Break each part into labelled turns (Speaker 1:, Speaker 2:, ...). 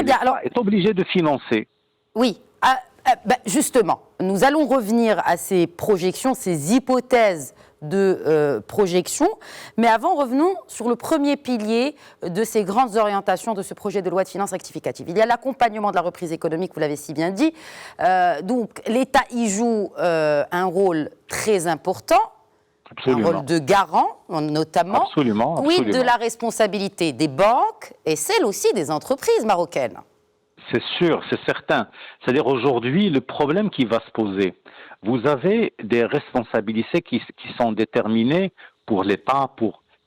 Speaker 1: Très bien. Alors,
Speaker 2: l'État est obligé de financer.
Speaker 1: oui. Justement, nous allons revenir à ces projections, ces hypothèses de projection. Mais avant, revenons sur le premier pilier de ces grandes orientations de ce projet de loi de finances rectificative. Il y a l'accompagnement de la reprise économique, vous l'avez si bien dit. Donc, l'État y joue un rôle très important.
Speaker 2: Absolument.
Speaker 1: Un rôle de garant, notamment.
Speaker 2: Absolument.
Speaker 1: Quid de la responsabilité des banques et celle aussi des entreprises marocaines?
Speaker 2: C'est sûr, c'est certain. C'est-à-dire aujourd'hui, le problème qui va se poser, vous avez des responsabilités qui sont déterminées pour l'État,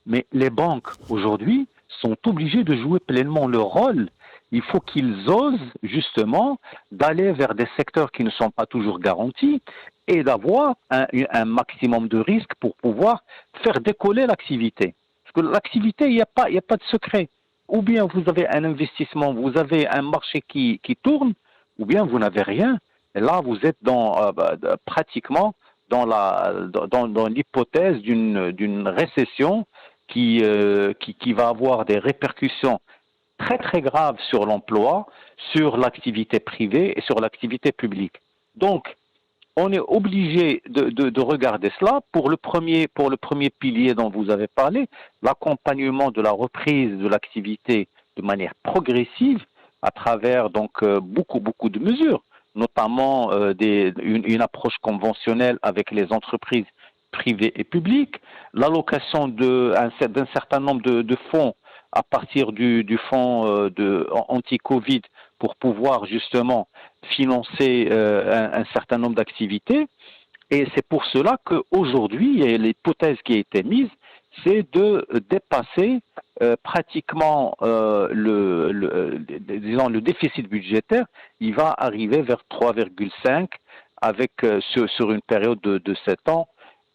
Speaker 2: mais les banques aujourd'hui sont obligées de jouer pleinement leur rôle. Il faut qu'ils osent justement d'aller vers des secteurs qui ne sont pas toujours garantis et d'avoir un maximum de risques pour pouvoir faire décoller l'activité. Parce que l'activité, il n'y a pas de secret. Ou bien vous avez un investissement, vous avez un marché qui tourne, ou bien vous n'avez rien. Et là, vous êtes pratiquement dans l'hypothèse d'une récession qui va avoir des répercussions très très graves sur l'emploi, sur l'activité privée et sur l'activité publique. Donc, on est obligé de regarder cela pour le premier pilier dont vous avez parlé, l'accompagnement de la reprise de l'activité de manière progressive à travers donc beaucoup de mesures, notamment une approche conventionnelle avec les entreprises privées et publiques, l'allocation d'un certain nombre de fonds à partir du fonds anti-Covid pour pouvoir justement financer un certain nombre d'activités. Et c'est pour cela qu'aujourd'hui, l'hypothèse qui a été mise, c'est de dépasser pratiquement le déficit budgétaire. Il va arriver vers 3,5 avec sur une période de 7 ans.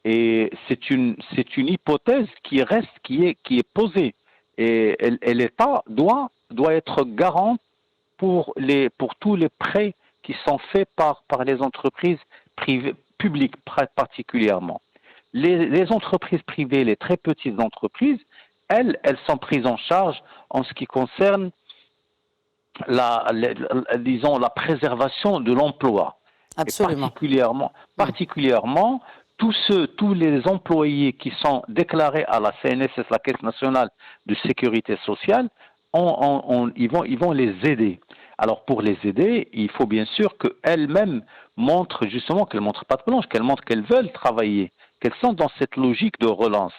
Speaker 2: Et c'est une hypothèse qui est posée. Et l'État doit être garant pour tous les prêts qui sont faits par les entreprises privées, publiques particulièrement. Les entreprises privées, les très petites entreprises, elles sont prises en charge en ce qui concerne disons, la préservation de l'emploi.
Speaker 1: Absolument.
Speaker 2: Et particulièrement tous les employés qui sont déclarés à la CNSS, la Caisse nationale de sécurité sociale, ils vont les aider. Alors pour les aider, il faut bien sûr qu'elles-mêmes montrent justement qu'elles ne montrent pas de blanche, qu'elles montrent qu'elles veulent travailler, qu'elles sont dans cette logique de relance.